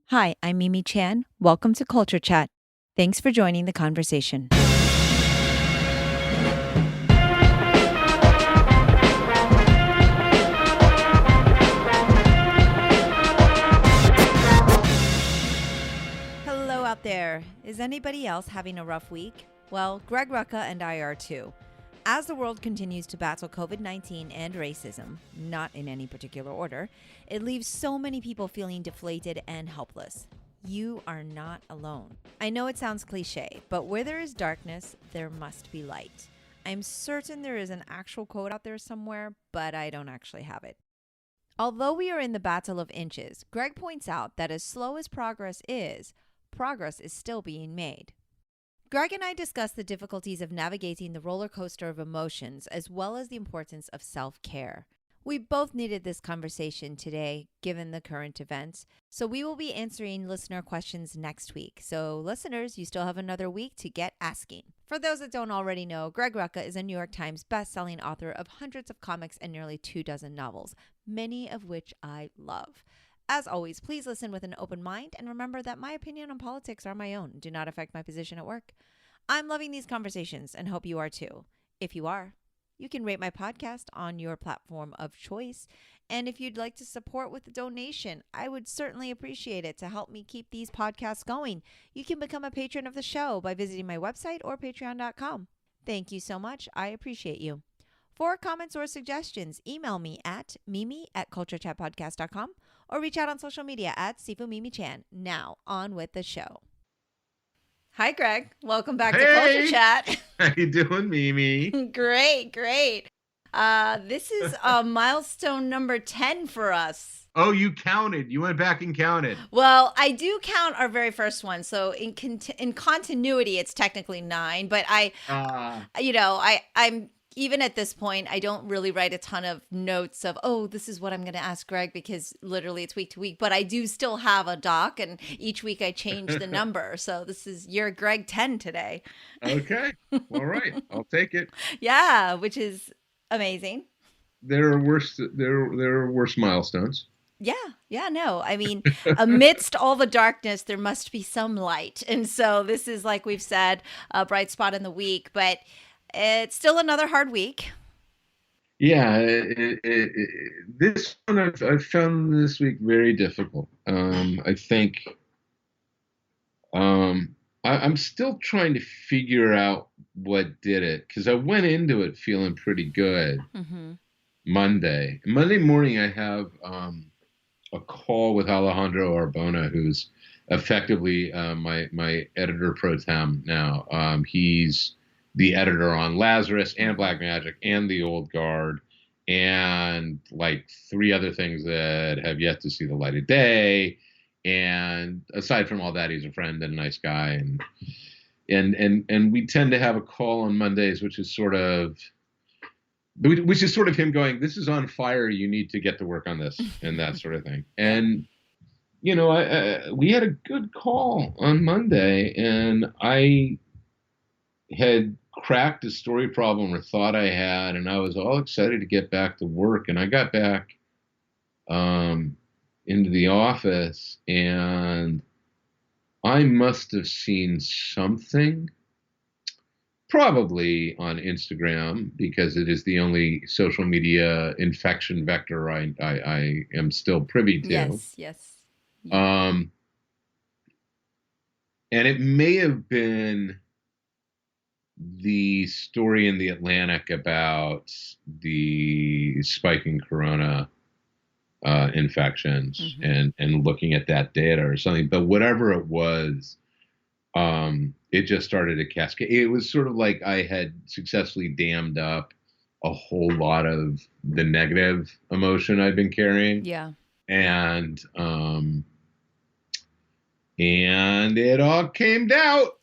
Hi, I'm Mimi Chan. Welcome to Culture Chat. Thanks for joining the conversation. Hello out there. Is anybody else having a rough week? Well, Greg Rucka and I are too. As the world continues to battle COVID-19 and racism, not in any particular order, it leaves so many people feeling deflated and helpless. You are not alone. I know it sounds cliche, but where there is darkness, there must be light. I'm certain there is an actual quote out there somewhere, but I don't actually have it. Although we are in the battle of inches, Greg points out that as slow as progress is still being made. Greg and I discuss the difficulties of navigating the roller coaster of emotions, as well as the importance of self-care. We both needed this conversation today, given the current events, so we will be answering listener questions next week. So listeners, you still have another week to get asking. For those that don't already know, Greg Rucka is a New York Times best-selling author of hundreds of comics and nearly 24 novels, many of which I love. As always, please listen with an open mind and remember that my opinion on politics are my own and do not affect my position at work. I'm loving these conversations and hope you are too. If you are, you can rate my podcast on your platform of choice. And if you'd like to support with a donation, I would certainly appreciate it to help me keep these podcasts going. You can become a patron of the show by visiting my website or patreon.com. Thank you so much. I appreciate you. For comments or suggestions, email me at mimi@culturechatpodcast.com or reach out on social media at SifuMimiChan. Now, on with the show. Hi, Greg. Welcome back to Culture Chat. How you doing, Mimi? Great. This is milestone number 10 for us. Oh, you counted. You went back and counted. Well, I do count our very first one. So in continuity, it's technically 9. But I'm even at this point, I don't really write a ton of notes of, oh, this is what I'm going to ask Greg, because literally it's week to week. But I do still have a doc, and each week I change the number. So this is your Greg 10 today. Okay. All right. I'll take it. Yeah, which is amazing. There are worse milestones. Yeah, no. I mean, amidst all the darkness, there must be some light. And so this is, like we've said, a bright spot in the week, but it's still another hard week. Yeah, this one I've found this week very difficult. I think I'm still trying to figure out what did it, because I went into it feeling pretty good. Monday morning, I have a call with Alejandro Arbona, who's effectively my editor pro tem now. He's the editor on Lazarus and Black Magic and The Old Guard and like 3 other things that have yet to see the light of day. And aside from all that, he's a friend and a nice guy. And we tend to have a call on Mondays, which is sort of him going, this is on fire, you need to get to work on this, and that sort of thing. And, we had a good call on Monday, and I had cracked a story problem, or thought I had, and I was all excited to get back to work. And I got back into the office, and I must have seen something, probably on Instagram, because it is the only social media infection vector I am still privy to. Yes. And it may have been the story in the Atlantic about the spiking corona infections, and looking at that data or something. But whatever it was, it just started to cascade. It was sort of like I had successfully dammed up a whole lot of the negative emotion I'd been carrying. Yeah. And it all came out.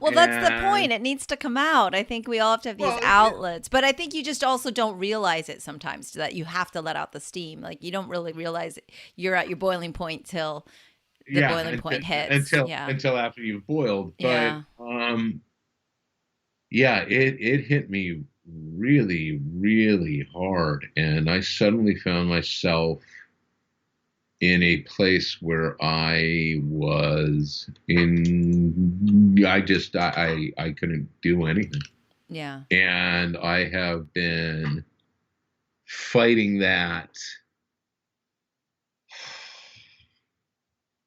Well, that's the point. It needs to come out. I think we all have to have these outlets. But I think you just also don't realize it sometimes, that you have to let out the steam. Like, you don't really realize you're at your boiling point till the boiling point hits. Until after you've boiled. But it hit me really, really hard. And I suddenly found myself in a place where I was in, I couldn't do anything. Yeah. And I have been fighting that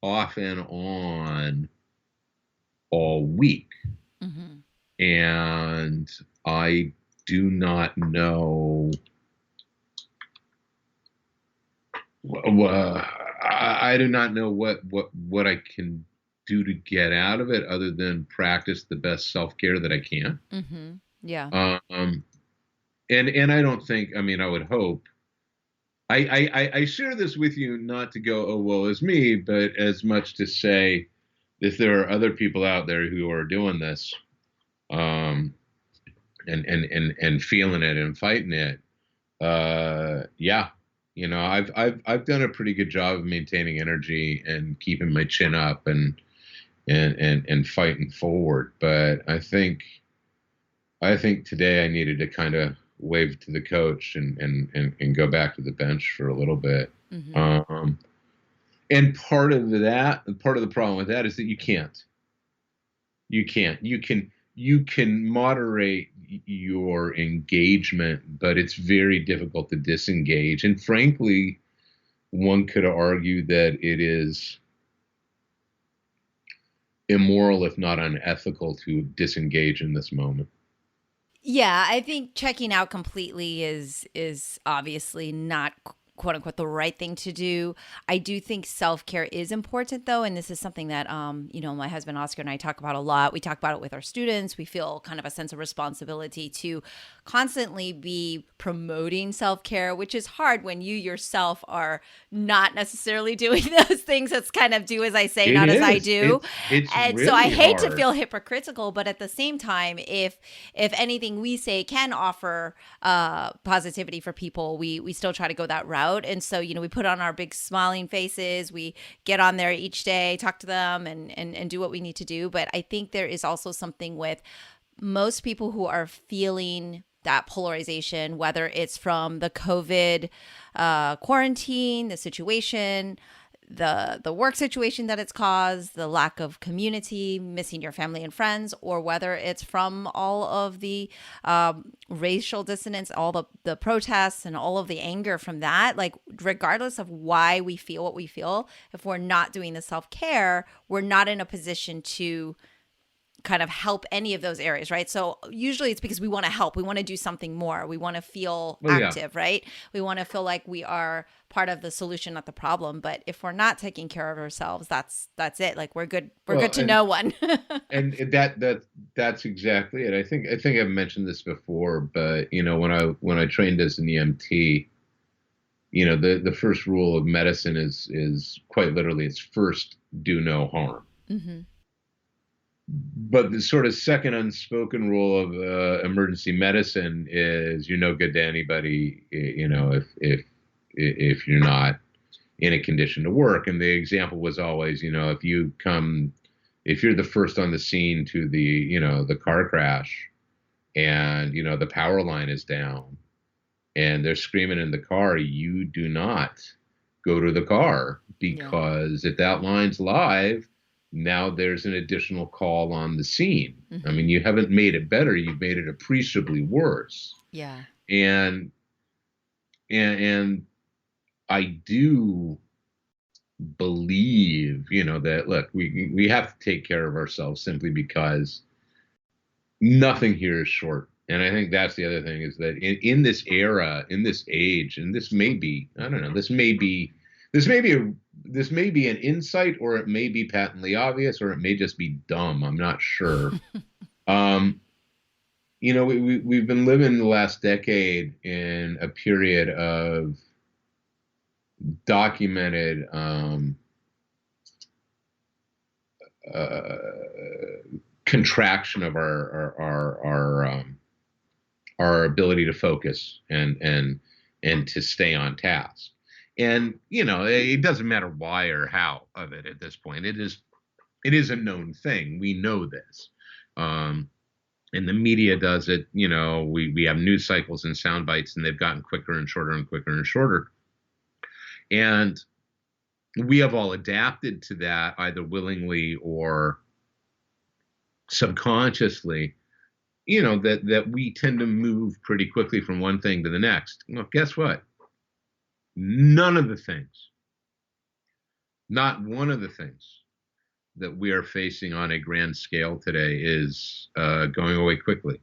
off and on all week. Mm-hmm. And I do not know. I do not know what I can do to get out of it other than practice the best self care that I can. Mm-hmm. Yeah. Um, and I don't think. I mean, I would hope. I share this with you not to go, oh well, it's me, but as much to say, if there are other people out there who are doing this, um, and feeling it and fighting it, yeah, I've done a pretty good job of maintaining energy and keeping my chin up and fighting forward. But I think today I needed to kind of wave to the coach and go back to the bench for a little bit. Mm-hmm. Um, and part of the problem with that is that you can't. You can't. You can moderate your engagement, but it's very difficult to disengage. And frankly, one could argue that it is immoral, if not unethical, to disengage in this moment. Yeah, I think checking out completely is obviously not quote unquote the right thing to do. I do think self-care is important though, and this is something that my husband Oscar and I talk about a lot. We talk about it with our students. We feel kind of a sense of responsibility to constantly be promoting self-care, which is hard when you yourself are not necessarily doing those things. It's kind of do as I say, It not as I is. do. It's And so I really hate to hard. feel hypocritical, but at the same time, if anything we say can offer positivity for people, we still try to go that route. And so, we put on our big smiling faces, we get on there each day, talk to them, and do what we need to do. But I think there is also something with most people who are feeling that polarization, whether it's from the COVID quarantine, the situation, the work situation that it's caused, the lack of community, missing your family and friends, or whether it's from all of the racial dissonance, all the protests and all of the anger from that. Like, regardless of why we feel what we feel, if we're not doing the self-care, we're not in a position to kind of help any of those areas, right? So usually it's because we want to help. We want to do something more. We want to feel Well, yeah. active, right? We want to feel like we are part of the solution, not the problem. But if we're not taking care of ourselves, that's it. Like, we're good. We're Well, good to no one. and that's exactly it. I think I've mentioned this before, but when I trained as an EMT, the first rule of medicine is quite literally, it's first do no harm. Mm-hmm. But the sort of second unspoken rule of emergency medicine is you're no good to anybody, if you're not in a condition to work. And the example was always, if you're the first on the scene to the car crash, and the power line is down and they're screaming in the car, you do not go to the car, Yeah. because if that line's live, now there's an additional call on the scene. I Mm-hmm. mean, you haven't made it better, you've made it appreciably worse. Yeah. And and I do believe, that, look, we have to take care of ourselves, simply because nothing here is short. And I think that's the other thing, is that in this era, in this age, and this may be, I don't know, this may be an insight, or it may be patently obvious, or it may just be dumb. I'm not sure. Um, we've been living the last decade in a period of documented uh, contraction of our ability to focus and to stay on task. And it doesn't matter why or how of it at this point. It is a known thing. We know this. Um, and the media does it. We have news cycles and sound bites, and they've gotten quicker and shorter and quicker and shorter. And we have all adapted to that either willingly or subconsciously, that we tend to move pretty quickly from one thing to the next. Well, guess what? None of the things, not one of the things that we are facing on a grand scale today is going away quickly.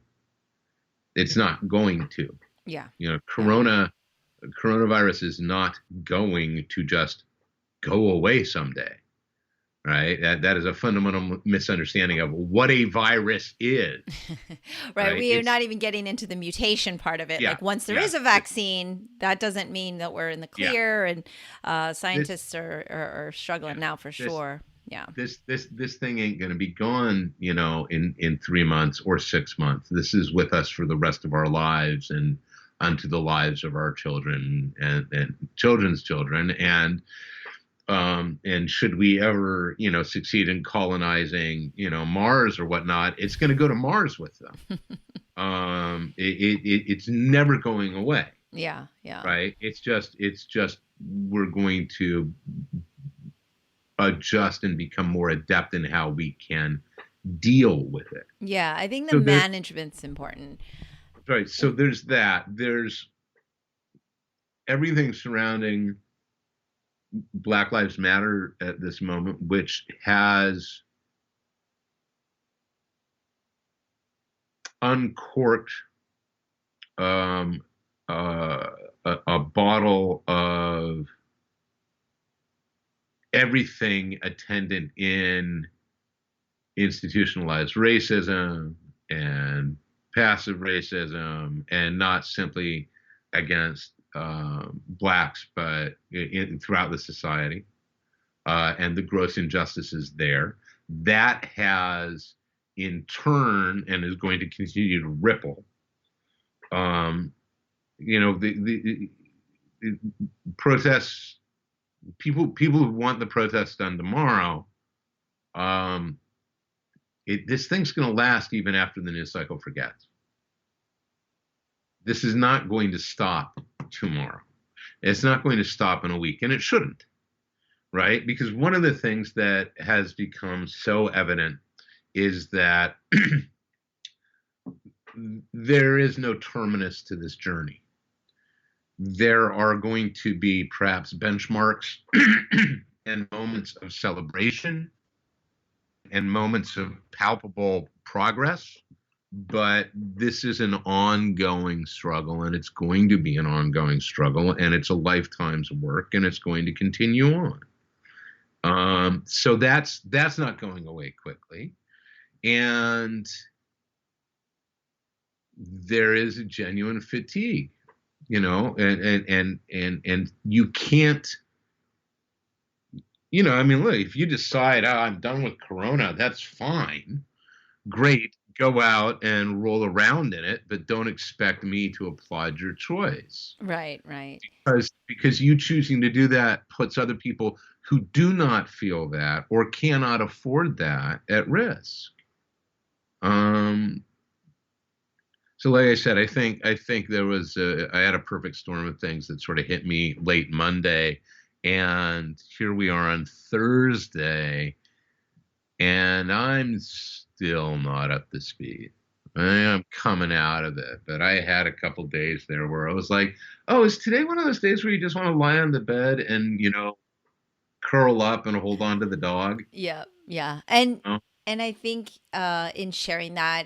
It's not going to. Yeah. Coronavirus is not going to just go away someday, right? That is a fundamental misunderstanding of what a virus is. Right. We are not even getting into the mutation part of it. Yeah, like once there is a vaccine, that doesn't mean that we're in the clear, and scientists are struggling now for sure. Yeah. This thing ain't going to be gone, in 3 months or 6 months. This is with us for the rest of our lives and unto the lives of our children and children's children. And should we ever, succeed in colonizing, Mars or whatnot, it's going to go to Mars with them. It's never going away. Yeah. Yeah. Right. It's just we're going to adjust and become more adept in how we can deal with it. Yeah, I think the management's important. Right. So there's that. There's everything surrounding Black Lives Matter at this moment, which has uncorked a bottle of everything attendant in institutionalized racism and passive racism, and not simply against blacks, but throughout the society, and the gross injustices there. That has, in turn, and is going to continue to ripple. The protests. People who want the protests done tomorrow. This thing's going to last even after the news cycle forgets. This is not going to stop tomorrow. It's not going to stop in a week, and it shouldn't, right? Because one of the things that has become so evident is that there is no terminus to this journey. There are going to be perhaps benchmarks and moments of celebration and moments of palpable progress, but this is an ongoing struggle, and it's going to be an ongoing struggle, and it's a lifetime's work, and it's going to continue on. So that's not going away quickly, and there is a genuine fatigue, and you can't. Look, if you decide, I'm done with Corona, that's fine. Great. Go out and roll around in it, but don't expect me to applaud your choice. Right. Because you choosing to do that puts other people who do not feel that or cannot afford that at risk. So like I said, I think there was I had a perfect storm of things that sort of hit me late Monday. And here we are on Thursday, and I'm still not up to speed. I'm coming out of it, but I had a couple days there where I was like, oh, is today one of those days where you just want to lie on the bed and, curl up and hold on to the dog? Yeah. And I think in sharing that,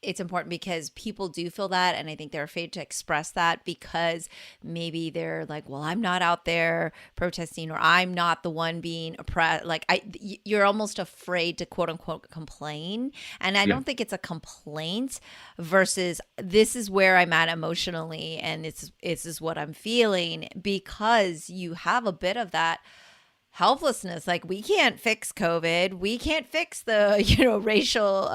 it's important because people do feel that, and I think they're afraid to express that because maybe they're like, well, I'm not out there protesting, or I'm not the one being oppressed. Like you're almost afraid to quote unquote complain. And I don't think it's a complaint versus this is where I'm at emotionally, and this is what I'm feeling, because you have a bit of that helplessness. Like, we can't fix COVID. We can't fix the, racial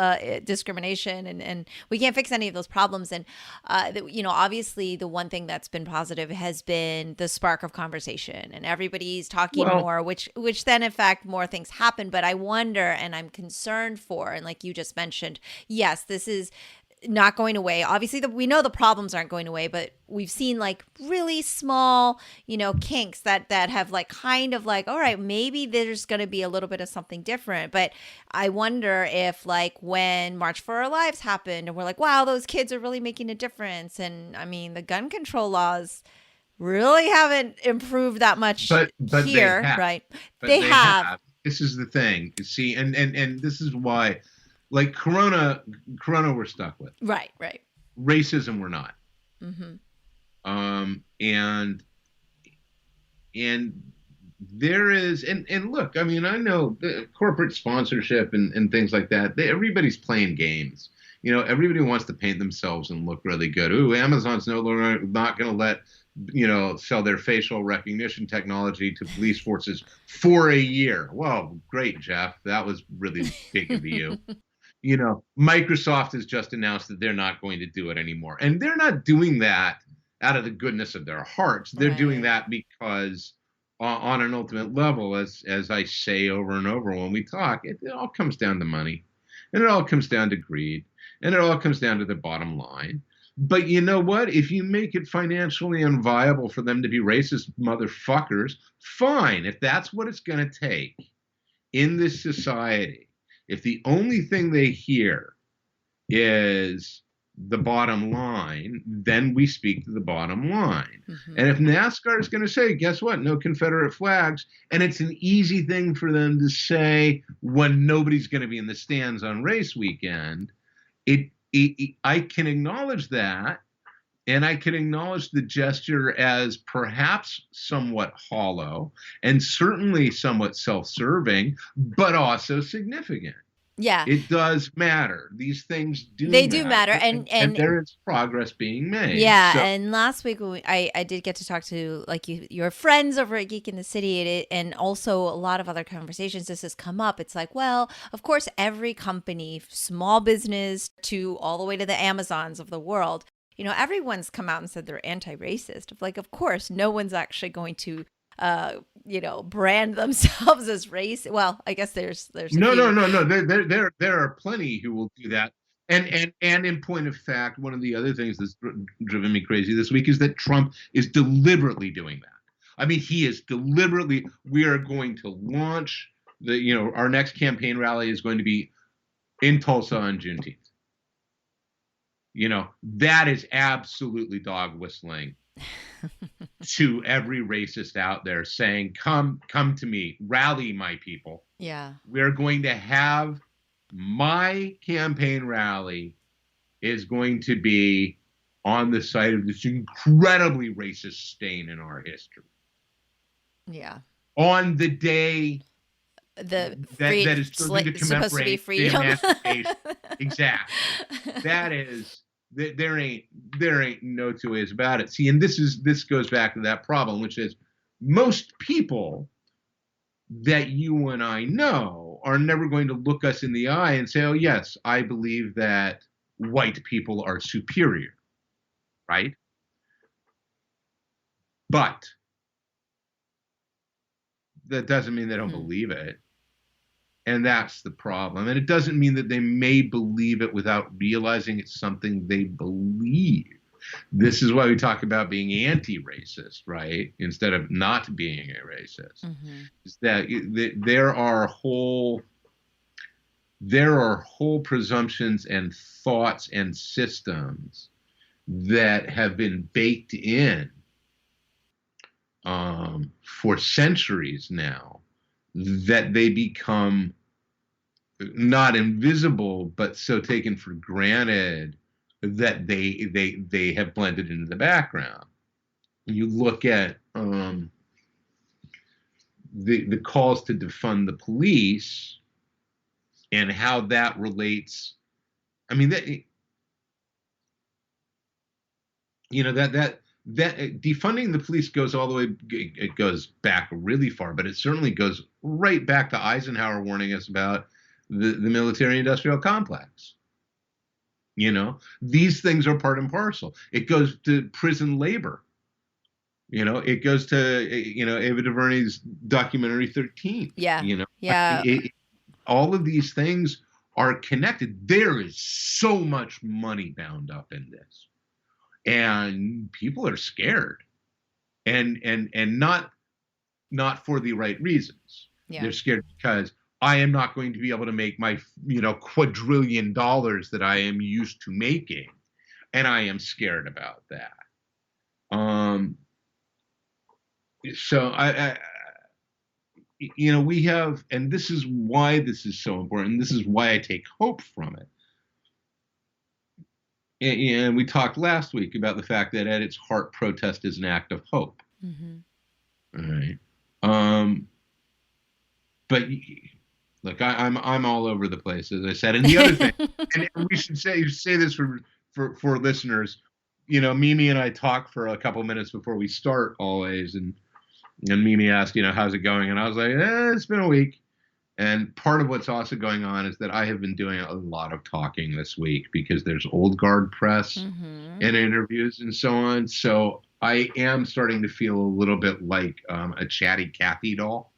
discrimination, and we can't fix any of those problems. And, obviously the one thing that's been positive has been the spark of conversation, and everybody's talking more, which then in fact more things happen. But I wonder, and I'm concerned for, and like you just mentioned, yes, this is not going away. Obviously, we know the problems aren't going away, but we've seen like really small, kinks that have like kind of like, all right, maybe there's going to be a little bit of something different. But I wonder if like when March for Our Lives happened and we're like, wow, those kids are really making a difference. And I mean, the gun control laws really haven't improved that much but here, right? But they have. This is the thing. You see, and this is why, like Corona we're stuck with. Right. Racism we're not. Mm-hmm. And there is, and look, I mean, I know the corporate sponsorship and things like that. Everybody's playing games. Everybody wants to paint themselves and look really good. Ooh, Amazon's no longer not going to let sell their facial recognition technology to police forces for a year. Well, great, Jeff. That was really big of you. Microsoft has just announced that they're not going to do it anymore. And they're not doing that out of the goodness of their hearts. They're doing that because on an ultimate level, as I say over and over when we talk, it all comes down to money. And it all comes down to greed. And it all comes down to the bottom line. But you know what? If you make it financially unviable for them to be racist motherfuckers, fine. If that's what it's going to take in this society, if the only thing they hear is the bottom line, then we speak to the bottom line. Mm-hmm. And if NASCAR is going to say, guess what? No Confederate flags. And it's an easy thing for them to say when nobody's going to be in the stands on race weekend. I can acknowledge that, and I can acknowledge the gesture as perhaps somewhat hollow and certainly somewhat self-serving, but also significant. Yeah. It does matter. These things do matter. And there is progress being made. Yeah. So, and last week I did get to talk to like your friends over at Geek in the City, and also a lot of other conversations. This has come up. It's like, well, of course, every company, small business to all the way to the Amazons of the world, everyone's come out and said they're anti-racist. Like, of course, no one's actually going to brand themselves as race. Well, I guess there's no. There are plenty who will do that. And in point of fact, one of the other things that's driven me crazy this week is that Trump is deliberately doing that. I mean, he is deliberately. We are going to launch our next campaign rally is going to be in Tulsa on Juneteenth. That is absolutely dog whistling to every racist out there saying, come to me, rally my people. Yeah. We're going to have my campaign rally is going to be on the site of this incredibly racist stain in our history. Yeah. On the day that is supposed to be freedom. Emancipation. Exactly. That is. There ain't no two ways about it. See, and this goes back to that problem, which is most people that you and I know are never going to look us in the eye and say, oh, yes, I believe that white people are superior, right? But that doesn't mean they don't believe it. And that's the problem. And it doesn't mean that they may believe it without realizing it's something they believe. This is why we talk about being anti-racist, right? Instead of not being a racist. Mm-hmm. Is that there are whole presumptions and thoughts and systems that have been baked in for centuries now, that they become not invisible, but so taken for granted that they have blended into the background. You look at the calls to defund the police and how that relates. I mean, that defunding the police goes all the way, it goes back really far, but it certainly goes right back to Eisenhower warning us about the military-industrial complex. These things are part and parcel. It goes to prison labor. It goes to, Ava DuVernay's documentary 13. Yeah. All of these things are connected. There is so much money bound up in this, and people are scared, and not for the right reasons. Yeah. They're scared because I am not going to be able to make my quadrillion dollars that I am used to making, and I am scared about that. So we have, and this is why this is so important. This is why I take hope from it. And we talked last week about the fact that at its heart, protest is an act of hope. Mm-hmm. All right. But look, I'm all over the place, as I said. And the other thing, and we should say this for listeners. Mimi and I talk for a couple minutes before we start always, and Mimi asked, how's it going? And I was like, it's been a week. And part of what's also going on is that I have been doing a lot of talking this week because there's old guard press and interviews and so on. So I am starting to feel a little bit like a chatty Cathy doll.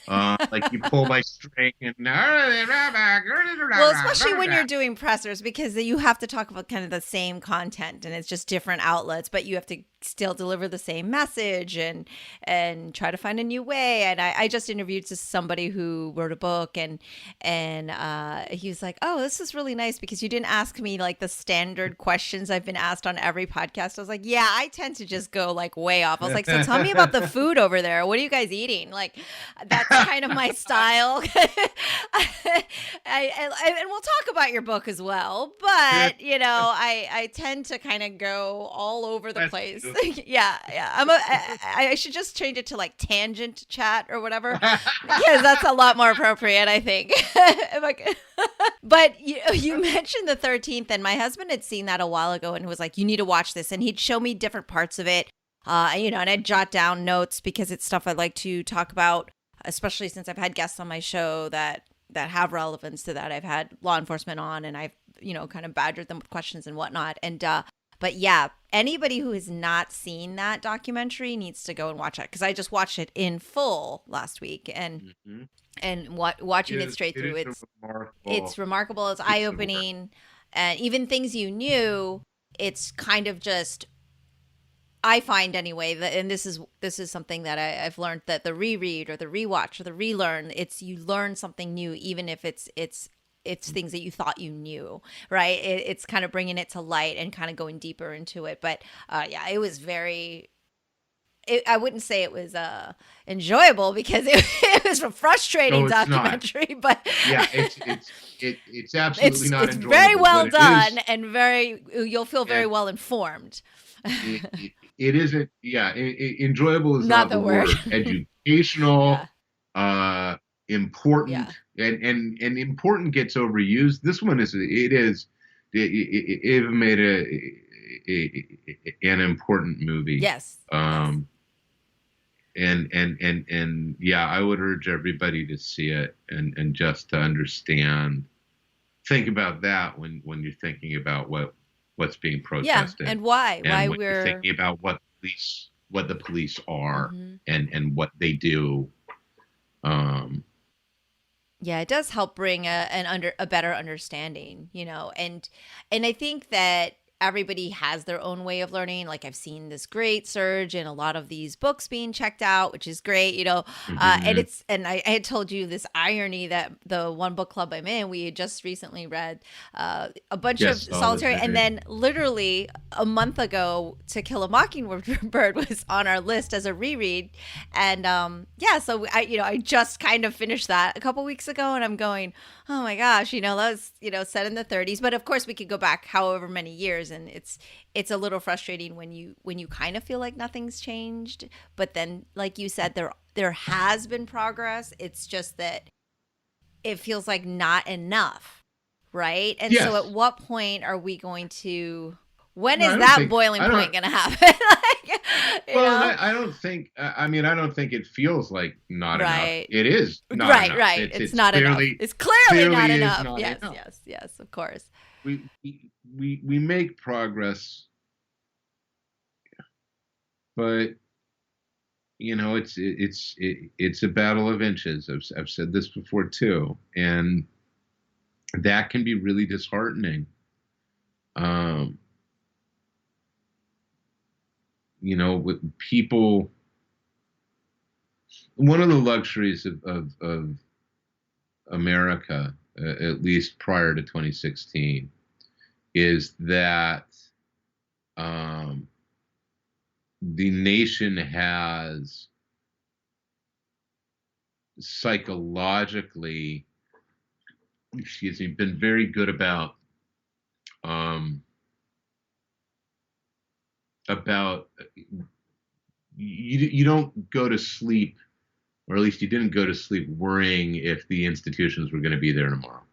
Like you pull my string and well, especially when you're doing pressers, because you have to talk about kind of the same content and it's just different outlets, but you have to still deliver the same message and try to find a new way. And I just interviewed somebody who wrote a book and he was like, oh, this is really nice because you didn't ask me like the standard questions I've been asked on every podcast. I was like, yeah, I tend to just go like way off. I was like, so tell me about the food over there. What are you guys eating? Like that's kind of my style. And we'll talk about your book as well, but I tend to kind of go all over the place. Yeah. I should just change it to like tangent chat or whatever, because that's a lot more appropriate, I think. But you mentioned the 13th, and my husband had seen that a while ago and was like, you need to watch this, and he'd show me different parts of it, and I'd jot down notes because it's stuff I'd like to talk about, especially since I've had guests on my show that have relevance to that. I've had law enforcement on, and I've kind of badgered them with questions and whatnot, and but yeah, anybody who has not seen that documentary needs to go and watch it, because I just watched it in full last week, and watching it straight through, it's remarkable. It's eye-opening, and even things you knew, it's kind of just, I find anyway, that, and this is something that I've learned, that the reread or the rewatch or the relearn, you learn something new, even if it's things that you thought you knew, right? It's kind of bringing it to light and kind of going deeper into it. But yeah, it was I wouldn't say it was enjoyable, because it was a frustrating documentary. Not. But yeah, it's absolutely not. It's enjoyable, very well done, and you'll feel very well informed. It isn't. Yeah, enjoyable is not the word. Educational, important, and important gets overused. This one it made an important movie. Yes. And yeah, I would urge everybody to see it and just to understand. Think about that when you're thinking about what's being protested. Yeah, and why when we're you're thinking about what the police are, and what they do. Yeah, it does help bring a better understanding, and I think that everybody has their own way of learning. Like, I've seen this great surge in a lot of these books being checked out, which is great, and I had told you this irony that the one book club I'm in, we had just recently read a bunch of solitary, and then literally a month ago, To Kill a Mockingbird was on our list as a reread, and so I just kind of finished that a couple weeks ago, and I'm going, oh my gosh, that was set in the 30s, but of course we could go back however many years. And it's a little frustrating when you kind of feel like nothing's changed, but then, like you said, there has been progress. It's just that it feels like not enough, right? And so at what point are we going to, when is that boiling point going to happen? I don't think it feels like not enough. It is not enough. Right. It's not enough. It's clearly not enough. Yes, of course. We make progress, but it's a battle of inches. I've said this before too, and that can be really disheartening. Um, with people, one of the luxuries of America, at least prior to 2016, is that um, the nation has psychologically, excuse me, been very good um, about you don't go to sleep, or at least you didn't go to sleep worrying if the institutions were going to be there tomorrow.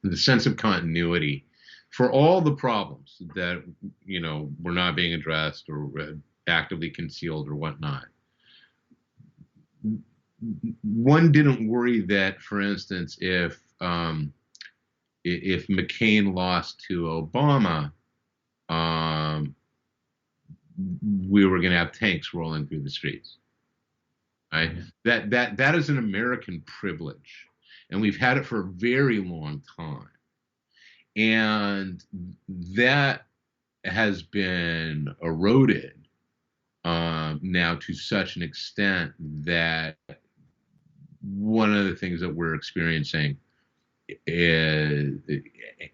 The sense of continuity for all the problems that were not being addressed or actively concealed or whatnot. One didn't worry that, for instance, if McCain lost to Obama, um, we were going to have tanks rolling through the streets. Right? That is an American privilege, and we've had it for a very long time, and that has been eroded now to such an extent that one of the things that we're experiencing is,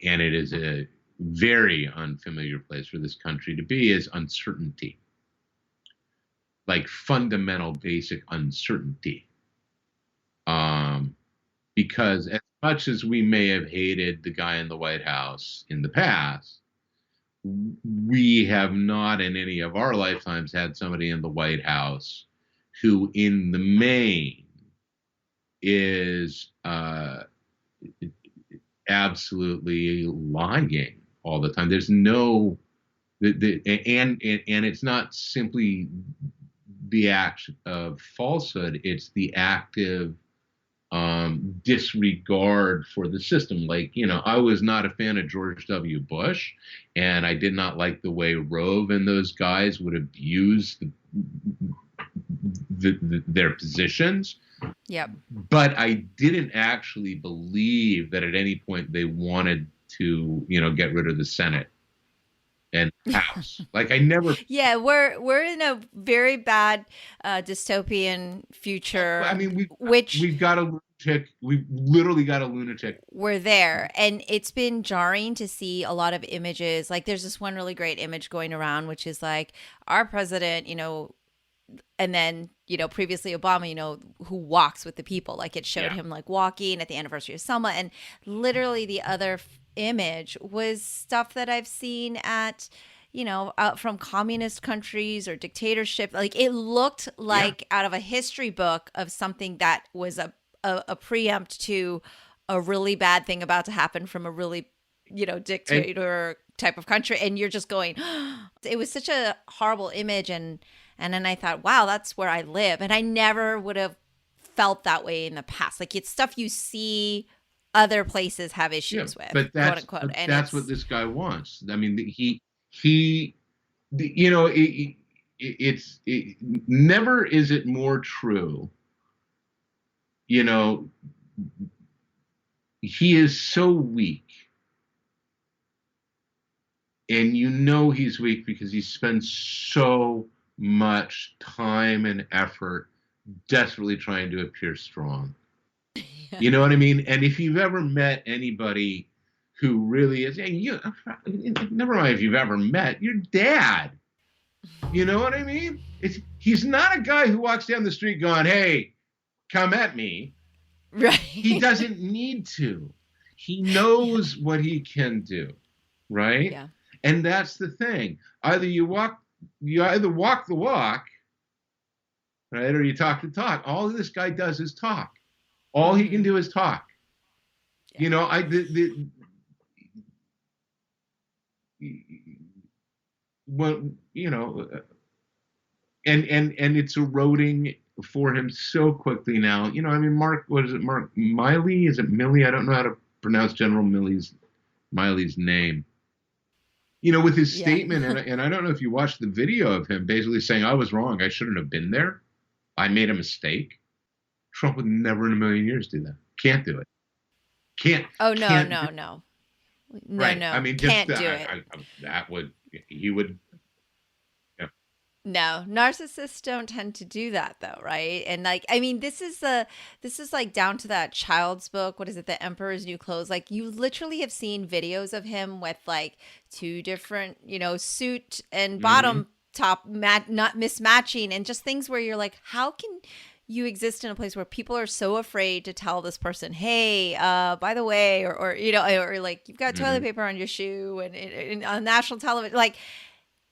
and it is a very unfamiliar place for this country to be, is uncertainty, like fundamental, basic uncertainty. Because as much as we may have hated the guy in the White House in the past, we have not in any of our lifetimes had somebody in the White House who, in the main, is absolutely lying all the time. There's no, and it's not simply the act of falsehood; it's the active disregard for the system. Like, I was not a fan of George W. Bush, and I did not like the way Rove and those guys would abuse their positions. Yep. But I didn't actually believe that at any point they wanted to, get rid of the Senate and House. Like, I never. Yeah, we're in a very bad dystopian future. I mean, we've got a lunatic. We've literally got a lunatic. We're there, and it's been jarring to see a lot of images. Like, there's this one really great image going around, which is like our president, and then previously Obama, who walks with the people. Like, it showed him like walking at the anniversary of Selma, and literally the other image was stuff that I've seen at from communist countries or dictatorship. Like, it looked like out of a history book of something that was a preempt to a really bad thing about to happen from a really dictator type of country, and you're just going, it was such a horrible image. And then I thought, wow, that's where I live. And I never would have felt that way in the past. Like, it's stuff you see other places have issues with, but that's, quote unquote. And that's what this guy wants. I mean, it's never is it more true. He is so weak. And he's weak because he spends so much time and effort desperately trying to appear strong. You know what I mean? And if you've ever met anybody who really is, never mind if you've ever met your dad. You know what I mean? He's not a guy who walks down the street going, "Hey, come at me." Right. He doesn't need to. He knows what he can do. Right? Yeah. And that's the thing. You either walk the walk, right, or you talk the talk. All this guy does is talk. All he can do is talk. Yeah. And it's eroding for him so quickly now. I mean, Mark Miley? Is it Milley? I don't know how to pronounce General Miley's name. With his statement, and I don't know if you watched the video of him basically saying, "I was wrong. I shouldn't have been there. I made a mistake." Trump would never in a million years do that. Can't do it. Can't Oh, no, can't do, no, no. No, right. I no. mean, just Can't do it. that would he would. Yeah. No, narcissists don't tend to do that though, right? And like, I mean, this is like down to that child's book. What is it? The Emperor's New Clothes. Like, you literally have seen videos of him with like two different, suit and Hmm. bottom top not mismatching, and just things where you're like, how can you exist in a place where people are so afraid to tell this person, hey, by the way, or like, you've got toilet Hmm. paper on your shoe, and on national television, like,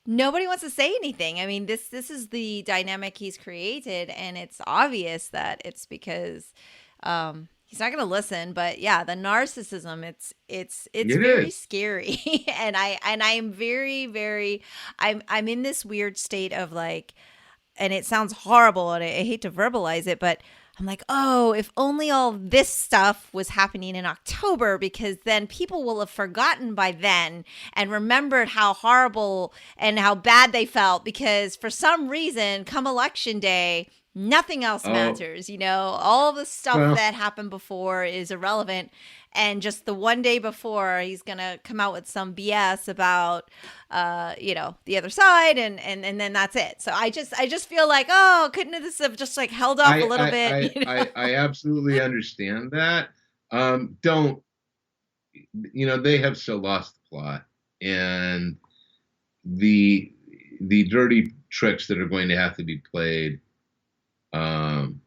nobody wants to say anything. I mean, this is the dynamic he's created, and it's obvious that it's because he's not going to listen. But yeah, the narcissism, it's It very is. scary, and I'm very I'm in this weird state of like, and it sounds horrible, and I hate to verbalize it, but I'm like, oh, if only all this stuff was happening in October, because then people will have forgotten by then and remembered how horrible and how bad they felt, because for some reason, come election day, nothing else Oh, matters. All the stuff well, that happened before is irrelevant. And just the one day before, he's going to come out with some BS about, the other side. And then that's it. So I just feel like, oh, couldn't this have just like held off a I little I bit, I I, I absolutely understand that. Don't they have so lost the plot, and the dirty tricks that are going to have to be played, um,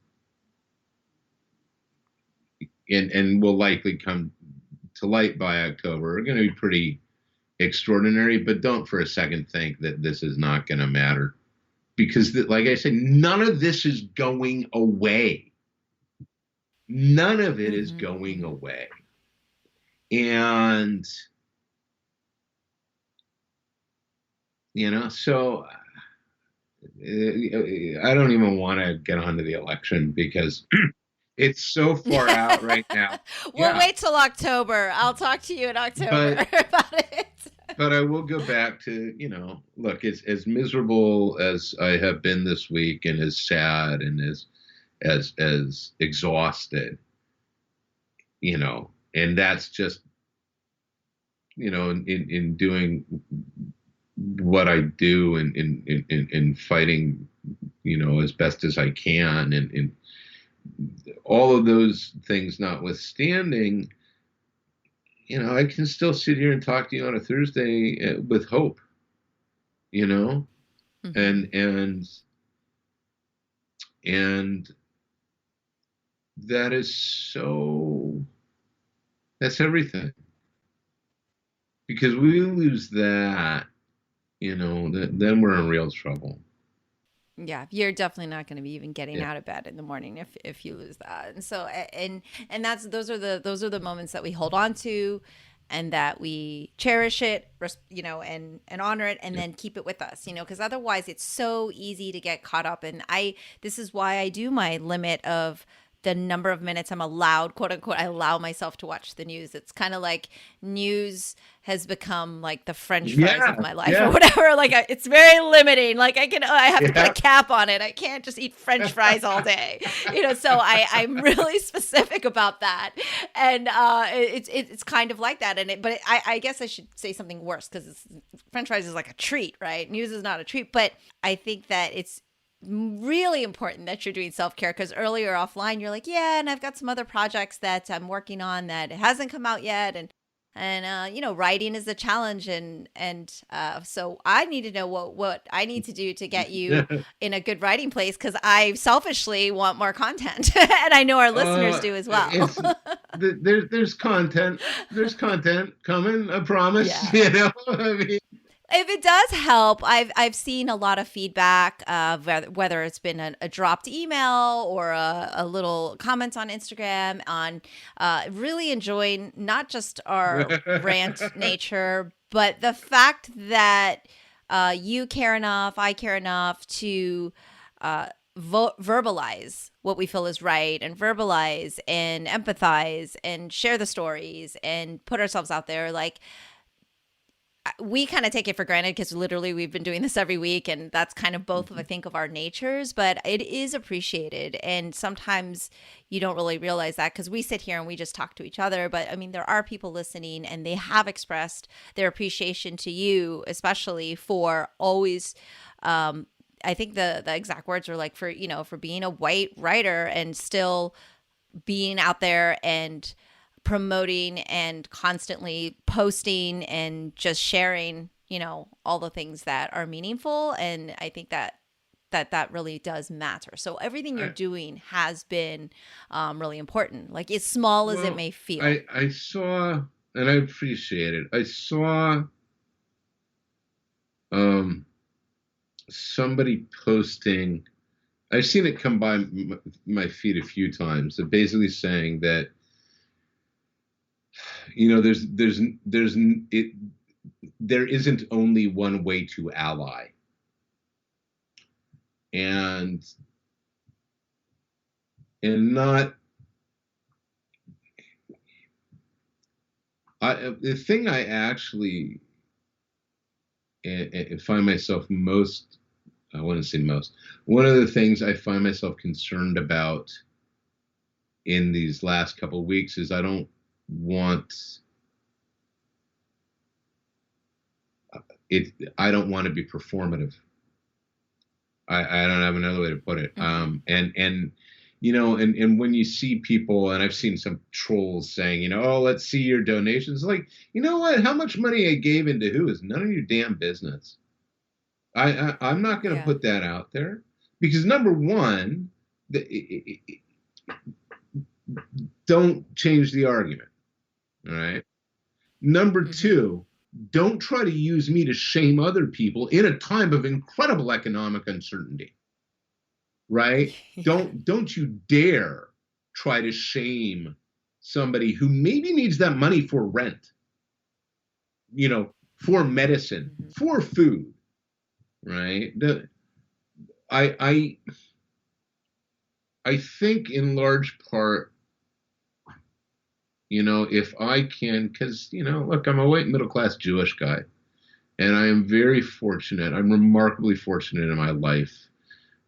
and will likely come to light by October, are going to be pretty extraordinary. But don't for a second think that this is not going to matter, because, like I said, none of this is going away. None of it is hmm going hmm away, and so I don't even want to get onto the election because it's so far out right now. We'll Yeah, wait till October. I'll talk to you in October but about it. I will go back to, look, as miserable as I have been this week, and as sad, and as exhausted, and that's just, in doing what I do, and in fighting, as best as I can, and all of those things notwithstanding, I can still sit here and talk to you on a Thursday, with hope, you know, hmm and and that is so that's everything. Because we lose that, then we're in real trouble. Yeah, you're definitely not going to be even getting Yeah. out of bed in the morning if you lose that. And so and that's those are the moments that we hold on to, and that we cherish it, and honor it, and Yeah. then keep it with us, because otherwise it's so easy to get caught up. And I this is why I do my limit of the number of minutes I'm allowed, quote unquote, I allow myself to watch the news. It's kind of like news has become like the French fries of Yeah. my life or Yeah. whatever. Like, it's very limiting. Like, I have to put a Yeah. cap on it. I can't just eat French fries all day. So I'm really specific about that. And it's kind of like that. But I guess I should say something worse, because French fries is like a treat, right? News is not a treat. But I think that it's really important that you're doing self-care, because earlier offline you're like, yeah, and I've got some other projects that I'm working on that hasn't come out yet, and writing is a challenge, and so I need to know what I need to do to get you in a good writing place, because I selfishly want more content, and I know our listeners do as well. It's there's content. There's content coming. I promise. Yeah. I mean, If it does help, I've seen a lot of feedback, whether it's been a dropped email or a little comment on Instagram, on really enjoying not just our rant nature, but the fact that you care enough, I care enough to verbalize what we feel is right, and verbalize and empathize and share the stories and put ourselves out there. Like, we kind of take it for granted because literally we've been doing this every week, and that's kind of both of, I think, of our natures, but it is appreciated. And sometimes you don't really realize that because we sit here and we just talk to each other. But I mean, there are people listening and they have expressed their appreciation to you, especially for always, I think the exact words are like, for being a white writer and still being out there and promoting and constantly posting and just sharing, all the things that are meaningful. And I think that really does matter. So everything you're doing has been really important, like as small as it may feel. I saw, and I appreciate it. I saw somebody posting. I've seen it come by my feed a few times. They're basically saying that, there isn't only one way to ally, and not. The thing I actually find myself most, I wouldn't say most, one of the things I find myself concerned about in these last couple of weeks is I don't want to be performative. I don't have another way to put it. And when you see people, and I've seen some trolls saying, oh, let's see your donations. Like, you know what? How much money I gave into who is none of your damn business. I'm not going to put that out there because, number one, don't change the argument. All right. Number two, don't try to use me to shame other people in a time of incredible economic uncertainty. Right? Don't you dare try to shame somebody who maybe needs that money for rent, for medicine, for food. Right? I think in large part, if I can, because, look, I'm a white middle-class Jewish guy, and I am very fortunate. I'm remarkably fortunate in my life.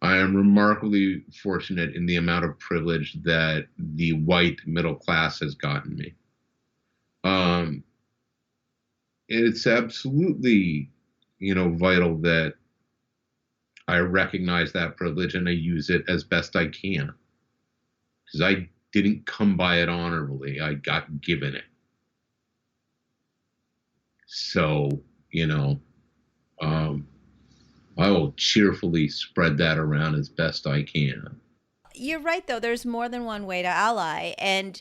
I am remarkably fortunate in the amount of privilege that the white middle class has gotten me. It's absolutely, vital that I recognize that privilege and I use it as best I can. Because I didn't come by it honorably. I got given it. So, I will cheerfully spread that around as best I can. You're right, though. There's more than one way to ally. And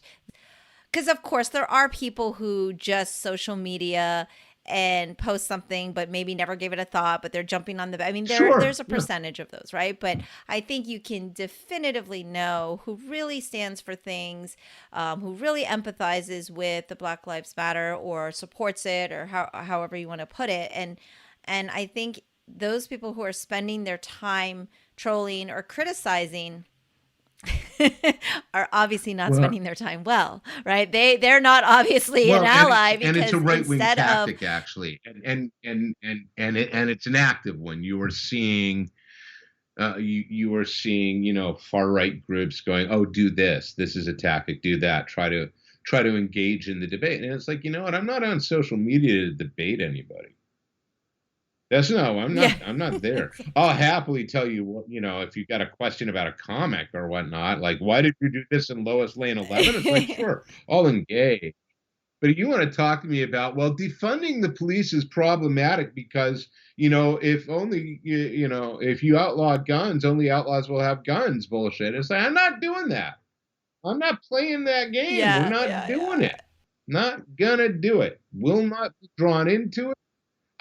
because, of course, there are people who just social media and post something, but maybe never gave it a thought, but they're jumping on the, I mean, there's a percentage of those, right? But I think you can definitively know who really stands for things, who really empathizes with the Black Lives Matter or supports it, or however you want to put it. And I think those people who are spending their time trolling or criticizing are obviously not spending their time well, right? They're not obviously an ally, and it's a right-wing tactic, actually, and it's an active one. You are seeing, far-right groups going, oh, do this. This is a tactic. Do that. Try to engage in the debate. And it's like, you know what? I'm not on social media to debate anybody. I'm not there. I'll happily tell you what, if you got a question about a comic or whatnot, like, why did you do this in Lois Lane 11? It's like, sure, I'll engage. But if you want to talk to me about, well, defunding the police is problematic because, if you outlaw guns, only outlaws will have guns, bullshit. It's like, I'm not doing that. I'm not playing that game. We're not doing it. Not gonna do it. Will not be drawn into it.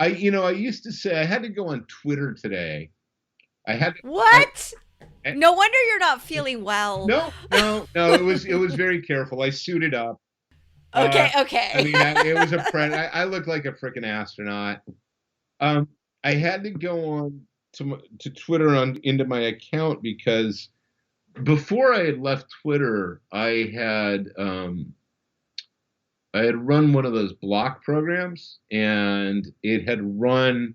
I used to say I had to go on Twitter today. What? No wonder you're not feeling well. No. It was very careful. I suited up. Okay. I mean, it was I looked like a freaking astronaut. I had to go on to Twitter into my account because before I had left Twitter, I had I had run one of those block programs, and it had run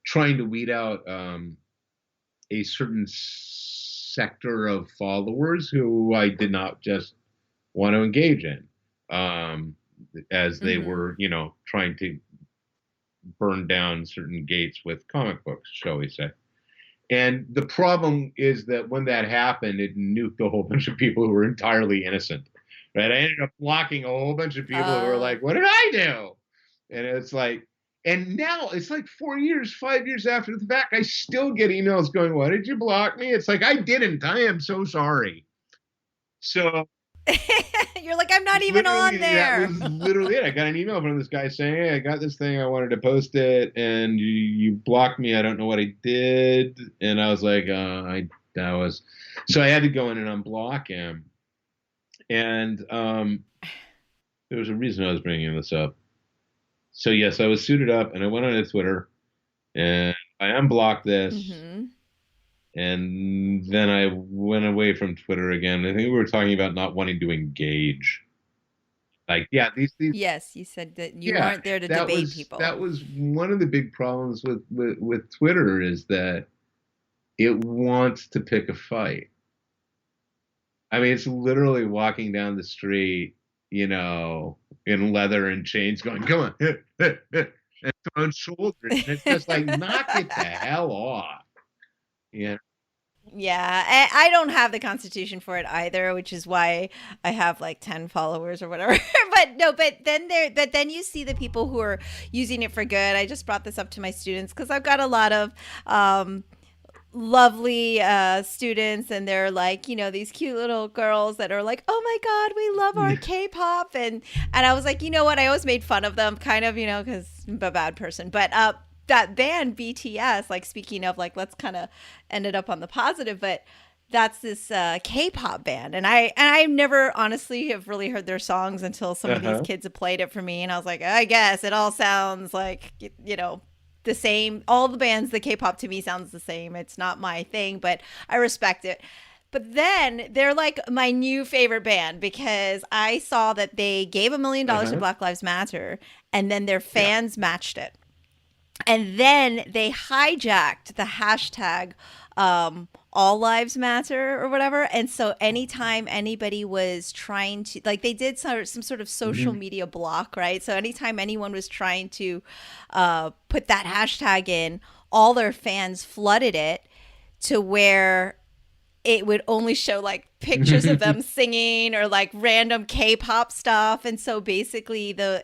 trying to weed out a certain sector of followers who I did not just want to engage in, um, as they Mm-hmm. were, trying to burn down certain gates with comic books, shall we say. And the problem is that when that happened, it nuked a whole bunch of people who were entirely innocent. Right? I ended up blocking a whole bunch of people who were like, "What did I do?" And it's like, and now it's like 4 years, 5 years after the fact, I still get emails going, "Why did you block me?" It's like, I didn't. I am so sorry. So You're like, I'm not even on literally, that was there. literally it. I got an email from this guy saying, "Hey, I got this thing. I wanted to post it, and you blocked me. I don't know what I did." And I was like, that was, so I had to go in and unblock him. And there was a reason I was bringing this up. So yes, I was suited up, and I went on Twitter, and I unblocked this, Mm-hmm. and then I went away from Twitter again. I think we were talking about not wanting to engage. Like, yeah, these Yes, you said that you yeah, weren't there to that debate was people. that was one of the big problems with Twitter, is that it wants to pick a fight. I mean, it's literally walking down the street, in leather and chains, going, "Come on," and throwing shoulders, and it's just like, knock it the hell off. Yeah. Yeah, I don't have the constitution for it either, which is why I have like 10 followers or whatever. But no, but then you see the people who are using it for good. I just brought this up to my students because I've got a lot of lovely students, and they're like, these cute little girls that are like, "Oh my god, we love our K-pop." And I was like, you know what? I always made fun of them kind of, because I'm a bad person. But that band BTS, like, speaking of, like, let's kind of ended up on the positive, but that's this K-pop band, and I never honestly have really heard their songs until some of these Uh-huh. kids have played it for me, and I was like, I guess it all sounds like, the same. All the bands, the K-pop to me sounds the same. It's not my thing, but I respect it. But then they're like my new favorite band because I saw that they gave $1 million to Uh-huh. Black Lives Matter, and then their Yeah. fans matched it. And then they hijacked the hashtag all lives matter or whatever. And so anytime anybody was trying to, like, they did some sort of social Mhm. media block, right? So anytime anyone was trying to put that hashtag in, all their fans flooded it to where it would only show like pictures of them singing or like random K-pop stuff. And so basically their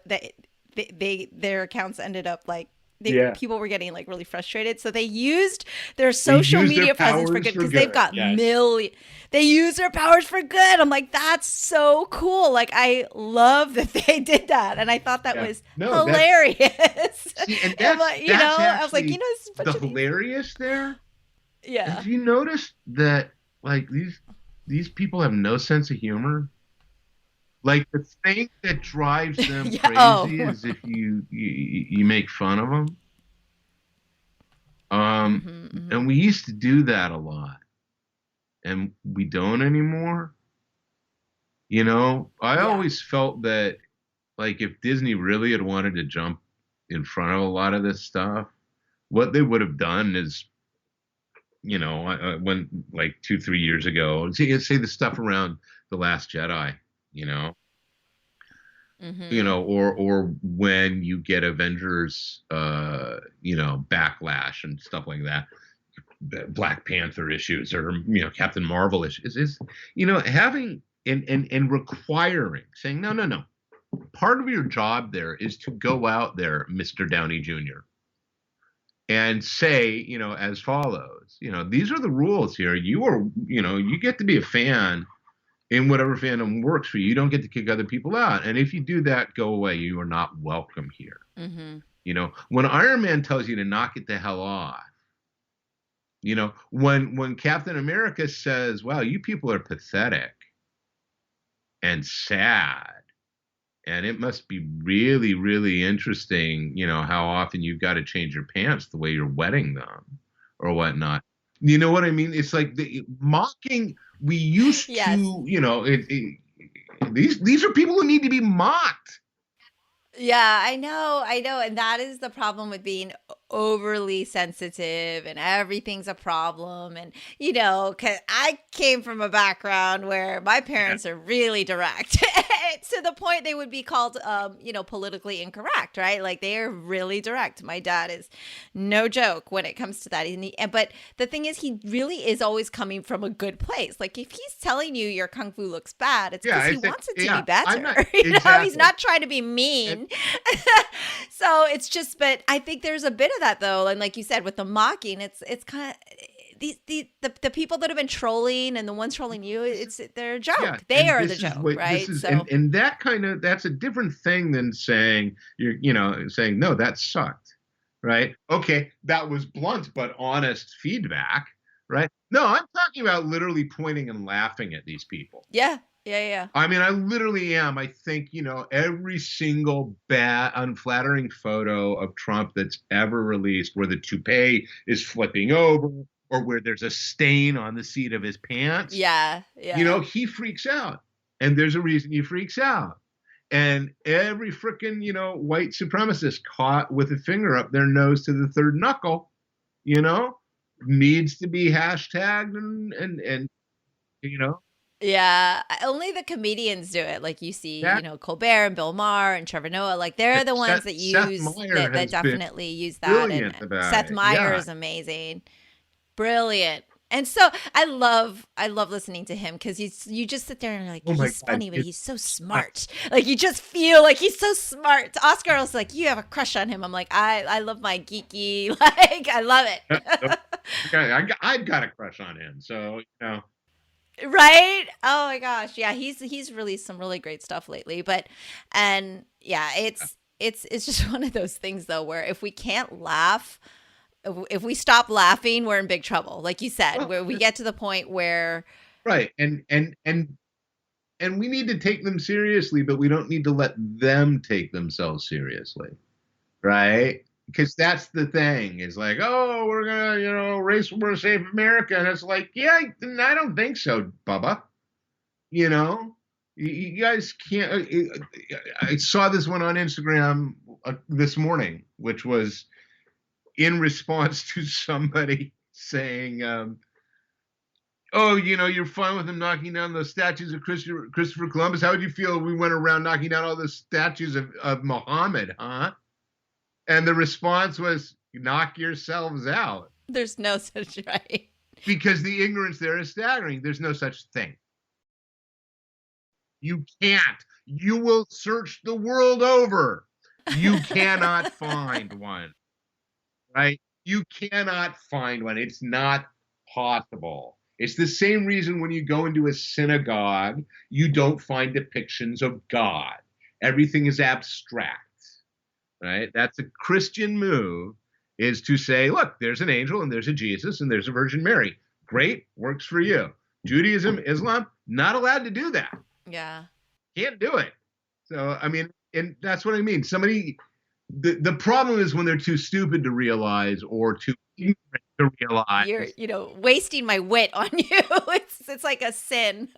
accounts ended up like, Yeah. people were getting like really frustrated, so they used their They social use their media presence for powers good for because they've good. got Yes. million. They use their powers for good. I'm like, that's so cool. Like, I love that they did that, and I thought that Yeah. was No, hilarious. see, and And that's like, that's I was like, actually this is a the bunch of these. hilarious there. Yeah. Have you noticed that, like, these people have no sense of humor? Like, the thing that drives them Yeah. Oh. crazy is if you make fun of them. Mm-hmm, mm-hmm. And we used to do that a lot, and we don't anymore. I Yeah. always felt that, like, if Disney really had wanted to jump in front of a lot of this stuff, what they would have done is, when, like, 2, 3 years ago, say the stuff around The Last Jedi, you know, Mm-hmm. or when you get Avengers, backlash and stuff like that, Black Panther issues, or Captain Marvel issues, is having and requiring, saying, no, no, no. Part of your job there is to go out there, Mr. Downey Jr., and say, as follows, these are the rules here. You get to be a fan in whatever fandom works for you. You don't get to kick other people out. And if you do that, go away. You are not welcome here. Mm-hmm. When Iron Man tells you to knock it the hell off, when Captain America says, "Wow, you people are pathetic and sad, and it must be really, really interesting, how often you've got to change your pants the way you're wetting them or whatnot." You know what I mean? It's like mocking. We used Yes. to, these are people who need to be mocked. Yeah, I know. And that is the problem with being overly sensitive and everything's a problem. And, you know, 'cause I came from a background where my Yeah. parents are really direct to the point they would be called, you know, politically incorrect, right? Like they are really direct. My dad is no joke when it comes to that. But the thing is, he really is always coming from a good place. Like if he's telling you your kung fu looks bad, it's Yeah, because I he think wants it to be yeah, I'm not better. You know, he's exactly. not trying to be And mean. So it's just, but I think there's a bit of that though, and like you said, with the mocking, it's kind of the people that have been trolling and the ones trolling you, this is they're a yeah, joke. They and are the this is joke, what this right? is So and that kind of that's a different thing than saying saying, "No, that sucked." Right? Okay, that was blunt but honest feedback, right? No, I'm talking about literally pointing and laughing at these people. yeah, yeah, yeah, I mean, I literally am. I think, every single bad, unflattering photo of Trump that's ever released where the toupee is flipping over or where there's a stain on the seat of his pants, yeah, yeah. he freaks out. And there's a reason he freaks out. And every freaking, white supremacist caught with a finger up their nose to the third knuckle, you know, needs to be hashtagged and you know, Yeah, only the comedians do it. Like you see, you that know, Colbert and Bill Maher and Trevor Noah. Like they're the ones that Seth use Meyer that has been definitely use that. And brilliant about Seth it. Meyer Yeah. is amazing. Brilliant. And so I love listening to him because you just sit there and you're like, Oh my he's God. funny, but It's he's so not. smart. Like you just feel like he's so smart. Oscar was like, you have a crush on him. I'm like, I love my geeky, like I love it. Okay, I've got a crush on him. So, Right? Oh my gosh. Yeah, he's released some really great stuff lately, but and yeah, it's just one of those things though where if we can't laugh, if we stop laughing, we're in big trouble. Like you said, well, where we get to the point where right. And we need to take them seriously, but we don't need to let them take themselves seriously. Right? Because that's the thing is like, oh, we're gonna, race war save America. And it's like, yeah, I don't think so, Bubba. You know, you guys can't. I saw this one on Instagram this morning, which was in response to somebody saying, "Oh, you're fine with him knocking down the statues of Christopher Columbus. How would you feel if we went around knocking down all the statues of Muhammad, huh?" And the response was, "Knock yourselves out," there's no such right. because the ignorance there is staggering. There's no such thing. You can't. You will search the world over. You cannot find one, right? You cannot find one. It's not possible. It's the same reason when you go into a synagogue, you don't find depictions of God. Everything is abstract, right? That's a Christian move, is to say, look, there's an angel and there's a Jesus and there's a Virgin Mary. Great, works for you. Judaism, Islam, not allowed to do that. Yeah. Can't do it. So, I mean, and that's what I mean. The problem is when they're too stupid to realize or too ignorant to You're, realize, wasting my wit on you. It's like a sin.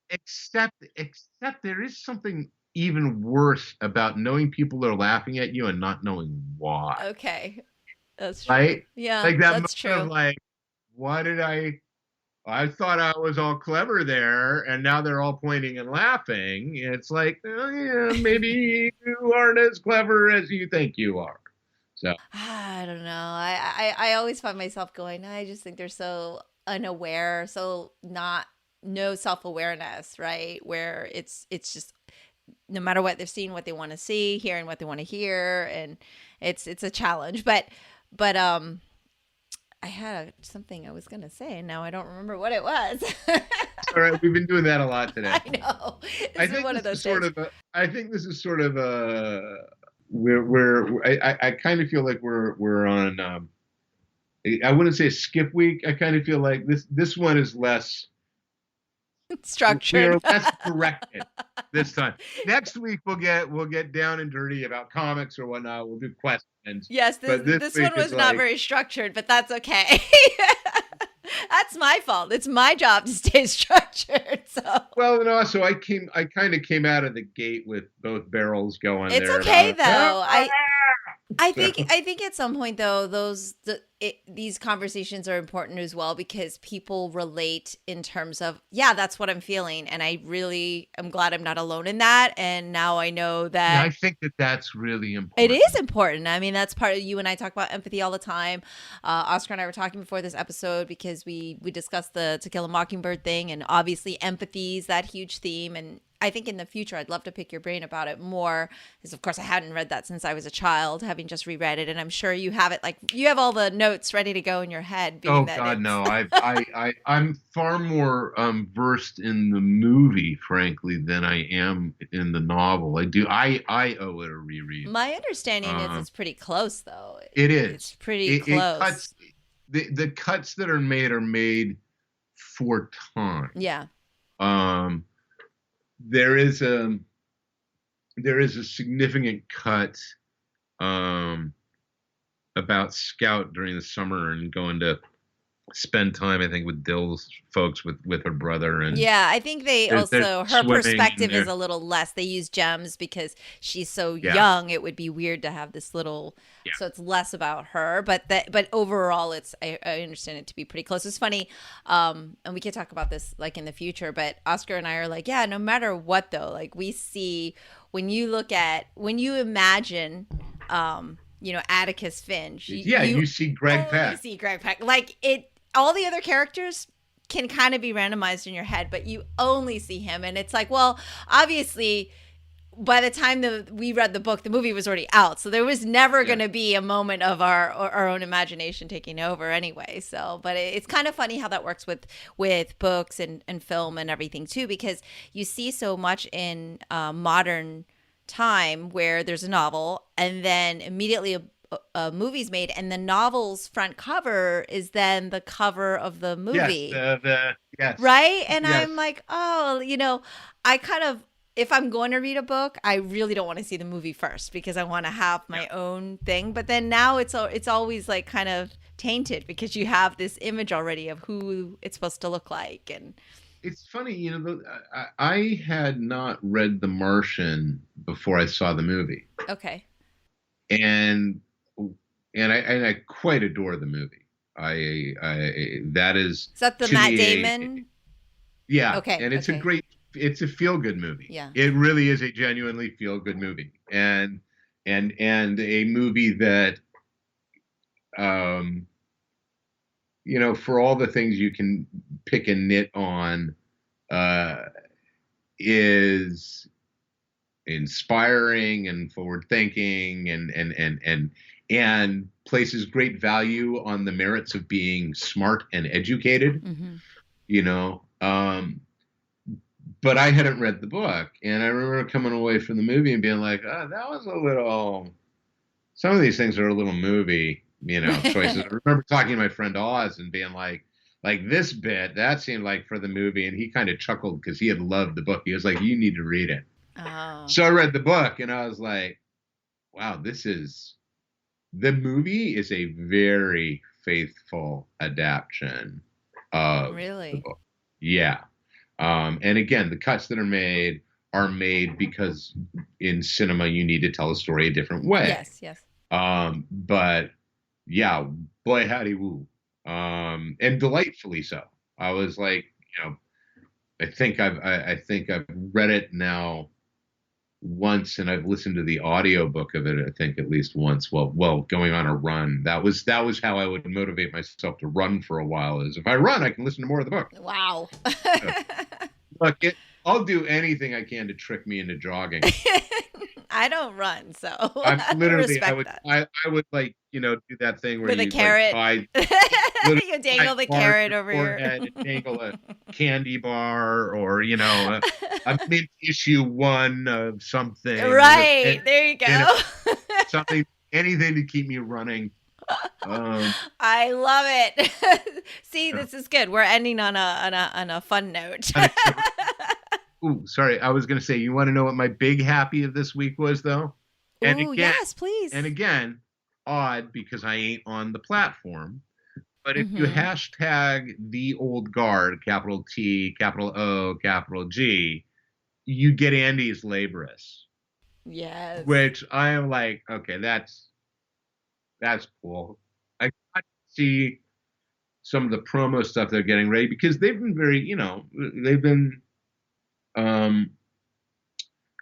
except, except there is something even worse about knowing people are laughing at you and not knowing why, Okay. That's true. right? Yeah, Like that that's moment of true. like, why did I thought I was all clever there, and now they're all pointing and laughing. It's like, oh, yeah, maybe you aren't as clever as you think you are. So, I don't know. I always find myself going, I just think they're so unaware, so not no self-awareness, right? Where it's just no matter what they're seeing what they want to see, hearing what they want to hear, and it's a challenge. But I had something I was gonna say, and now I don't remember what it was. all right, we've been doing that a lot today. I know. I This is think one of this those is sort days. of a. I think this is sort of a. I kind of feel like we're on. I wouldn't say a skip week. I kind of feel like this one is less. We Structured. are less directed this time. Next week we'll get down and dirty about comics or whatnot. We'll do questions. Yes, But this this week one it's was not like, very structured, but that's okay. That's my fault. It's my job to stay structured. So Well, and also I kind of came out of the gate with both barrels going it's there, and okay though. "Ah!" I So, think at some point though these conversations are important as well because people relate in terms of that's what I'm feeling, and I'm glad I'm not alone in that, and now I know yeah, that I think that's really it important. is important. I mean, that's part of you and I talk about empathy all the time. Oscar and I were talking before this episode because we discussed the To Kill a Mockingbird thing, and obviously empathy is that huge theme. And I think in the future, I'd love to pick your brain about it more because, of course, I hadn't read that since I was a child, having just reread it. And I'm sure you have it, like you have all the notes ready to go in your head. Being Oh that God, no! I'm far more versed in the movie, frankly, than I am in the novel. I owe it a reread. My understanding is it's pretty close, though. It is. It's pretty It close. cuts the cuts that are made for time. Yeah. There is a significant cut about Scout during the summer and going to spend time, I think, with Dill's folks with her brother, and I think they there's also her swimming perspective there. is a little less. They use gems because she's so Yeah. young. It would be weird to have this little, so it's less about her. But overall, I understand it to be pretty close. It's funny, and we can talk about this like in the future. But Oscar and I are like, no matter what though, like we see when you imagine. Atticus Finch. You see Greg Peck. You see Greg Peck. Like it. All the other characters can kind of be randomized in your head, but you only see him. And it's like, well, obviously, by the time we read the book, the movie was already out. So there was never going to be a moment of our own imagination taking over anyway. So, but it's kind of funny how that works with books and film and everything too, because you see so much in modern time where there's a novel and then immediately a movie's made, and the novel's front cover is then the cover of the movie. Yes. Right? And I'm like, I kind of, if I'm going to read a book, I really don't want to see the movie first because I want to have my own thing. But then now it's always like kind of tainted because you have this image already of who it's supposed to look like. And it's funny, I had not read The Martian before I saw the movie. Okay. And I quite adore the movie. Is that the Matt Damon? Yeah. Okay. And it's a feel-good movie. Yeah. It really is a genuinely feel-good movie. And a movie that for all the things you can pick and nit on, is inspiring and forward-thinking and places great value on the merits of being smart and educated. Mm-hmm. But I hadn't read the book, and I remember coming away from the movie and being like, that was a little, some of these things are a little movie, choices. I remember talking to my friend Oz and being like this bit, that seemed like for the movie, and he kind of chuckled because he had loved the book. He was like, you need to read it. Oh. So I read the book, and I was like, wow, the movie is a very faithful adaptation of the book. Yeah. And again, the cuts that are made because in cinema you need to tell a story a different way. Yes. But yeah, boy howdy woo. And delightfully so. I was like, I think I've read it now once, and I've listened to the audiobook of it, I think at least once, well, going on a run. That was how I would motivate myself to run for a while, is if I run, I can listen to more of the book. Wow. Look, I'll do anything I can to trick me into jogging. I don't run, so I'm literally, I would like, do that thing where with you a carrot. Like, you dangle the carrot over your head and dangle a candy bar, or a mint issue one of something. Right, there you go. Anything to keep me running. I love it. See, this is good. We're ending on a fun note. Ooh, sorry. I was going to say, you want to know what my big happy of this week was, though? Ooh, yes, please. And again, odd because I ain't on the platform. But if you Mm-hmm. hashtag the old guard, capital T, capital O, capital G, you get Andy's laborious, Yes. which I am like, okay, that's cool. I got to see some of the promo stuff they're getting ready because they've been very, they've been um,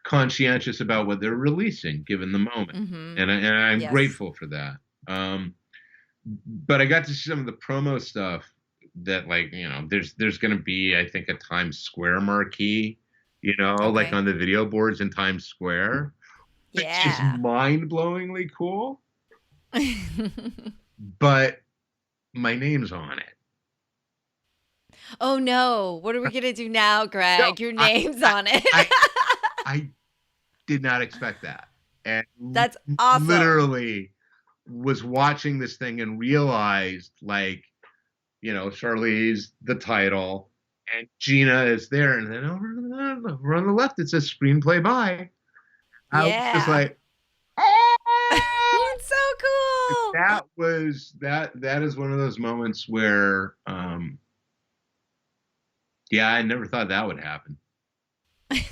conscientious about what they're releasing given the moment, Mm-hmm. and I'm Yes. grateful for that. But I got to see some of the promo stuff that, like, there's going to be, I think, a Times Square marquee, like Okay. on the video boards in Times Square, which is Yeah. mind-blowingly cool. But my name's on it. Oh no. What are we going to do now, No, Greg? Your I, name's I, on it. I, I did not expect that, and That's awesome. literally was watching this thing and realized, like, Charlize, the title, and Gina is there, and then over on the left it says screenplay by. I was just Yeah. like, oh! It's so cool. That is one of those moments where, yeah, I never thought that would happen.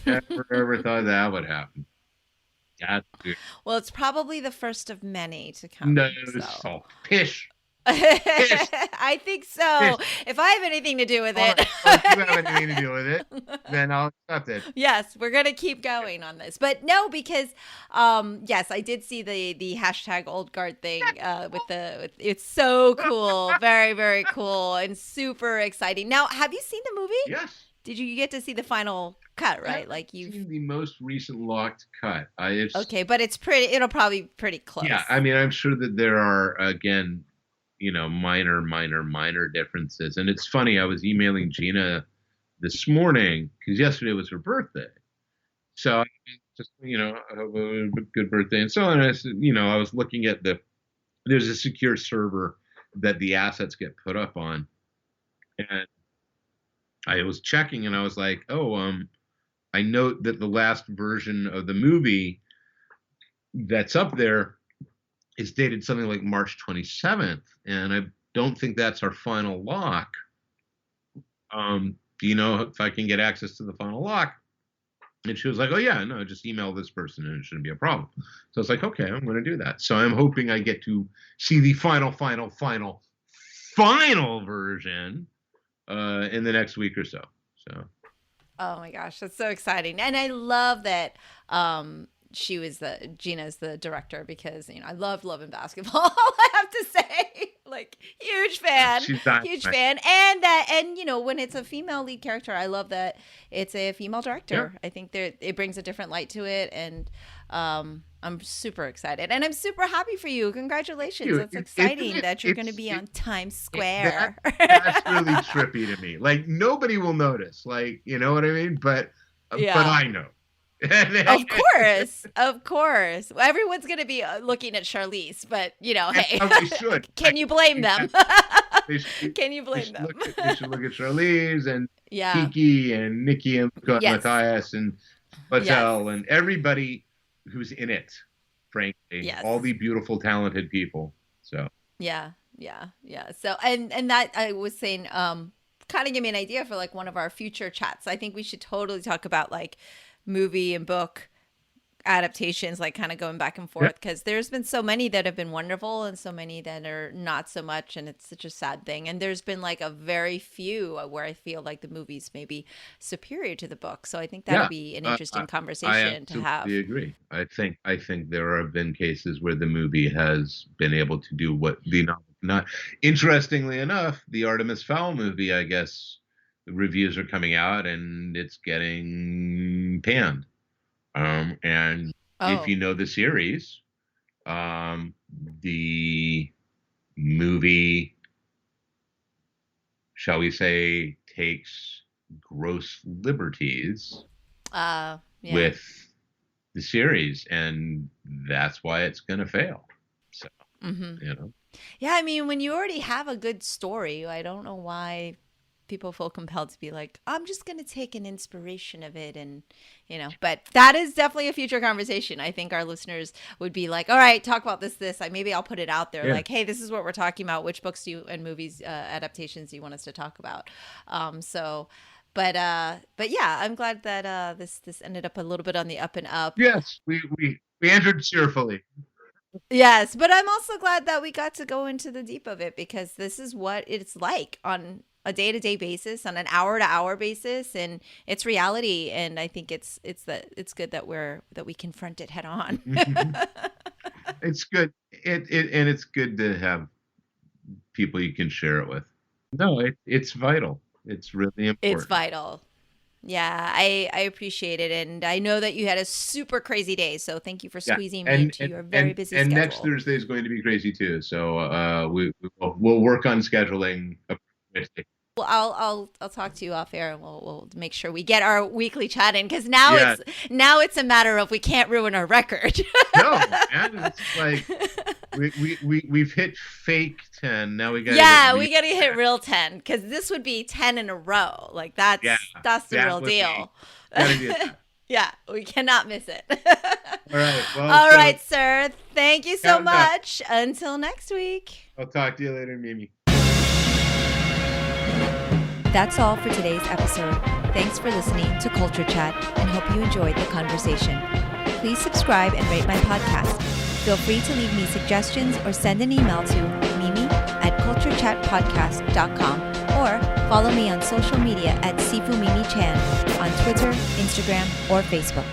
Never ever thought that would happen. That's good. Well, it's probably the first of many to No, come. So so pish, pish, I think pish. so. If I have anything to do with All right. it. Well, if you have anything to do with it, then I'll accept it. Yes, we're gonna keep going on this, but no, because yes, I did see the hashtag old guard thing it's so cool, very very cool, and super exciting. Now, have you seen the movie? Yes. Did you get to see the final cut? I Right, haven't like you've seen the most recent locked cut. okay, but it's pretty. It'll probably be pretty Yeah, close. I mean, I'm sure that there are, again, minor differences. And it's funny, I was emailing Gina this morning because yesterday was her birthday. So I just, have a good birthday and so on. And I said, I was looking at there's a secure server that the assets get put up on. And I was checking and I was like, oh, I note that the last version of the movie that's up there is dated something like March 27th, and I don't think that's our final lock. Do you know if I can get access to the final lock? And she was like, oh, yeah, no, just email this person and it shouldn't be a problem. So I was like, okay, I'm going to do that. So I'm hoping I get to see the final version in the next week or so. So Oh my gosh, that's so exciting. And I love that Gina's the director because I loved Love and Basketball, I have to say. Like huge fan, she's done. huge fan. And when it's a female lead character, I love that it's a female Yeah. director. I think it brings a different light to it, and I'm super excited. And I'm super happy for you. Congratulations. That's exciting that you're going to be on Times That Square. that's really trippy to me. Like, nobody will notice. Like, you know what I mean? But Yeah. I know. Of course, of course. Everyone's going to be looking at Charlize, but And hey, probably should. I can you blame think them? that Can you blame them? they should look at Charlize and Yeah. Kiki and Nikki and Luca and Yes. Matthias and Yes. Patel and everybody who's in it. Frankly, Yes. all the beautiful, talented people. So Yeah. Yeah. Yeah. So and that I was saying kind of give me an idea for like one of our future chats. I think we should totally talk about like movie and book adaptations, like kind of going back and yeah, forth, because there's been so many that have been wonderful and so many that are not so much, and it's such a sad thing. And there's been like a very few where I feel like the movies may be superior to the book, so I think that'll yeah. be an I, interesting I conversation to have. absolutely agree. I think there have been cases where the movie has been able to do what the novel not. Interestingly enough, the Artemis Fowl movie, I guess, the reviews are coming out and it's getting panned. And if Oh. you know the series, um, the movie, shall we say, takes gross liberties Yeah. with the series, and that's why it's going to fail. So, Mm-hmm. you know, Yeah, I mean, when you already have a good story, I don't know why people feel compelled to be like, I'm just going to take an inspiration of it. And, but that is definitely a future conversation. I think our listeners would be like, all right, talk about this. Maybe I'll put it out there. Yeah. Like, hey, this is what we're talking about. Which books and movies adaptations do you want us to talk about? But yeah, I'm glad that this ended up a little bit on the up and up. Yes, we entered cheerfully. Yes, but I'm also glad that we got to go into the deep of it, because this is what it's like on a day-to-day basis, on an hour-to-hour basis, and it's reality. And I think it's good that we confront it head on. It's good. And it's good to have people you can share it with. No, it's vital. It's really important. It's vital. Yeah, I appreciate it. And I know that you had a super crazy day. So thank you for squeezing me into your very busy schedule. And next Thursday is going to be crazy too. So we'll work on scheduling. Well, I'll talk to you off air, and we'll make sure we get our weekly chat in, because now it's a matter of we can't ruin our record. No, man, it's like we've hit fake 10. Now we got we gotta hit real 10, because this would be 10 in a row. Like that's the real deal. Yeah, we cannot miss it. All right. Well, all right, sir. Thank you so much. Until next week. I'll talk to you later, Mimi. That's all for today's episode. Thanks for listening to Culture Chat, and hope you enjoyed the conversation. Please subscribe and rate my podcast. Feel free to leave me suggestions or send an email to mimi@culturechatpodcast.com, or follow me on social media at Sifu Mimi Chan on Twitter, Instagram, or Facebook.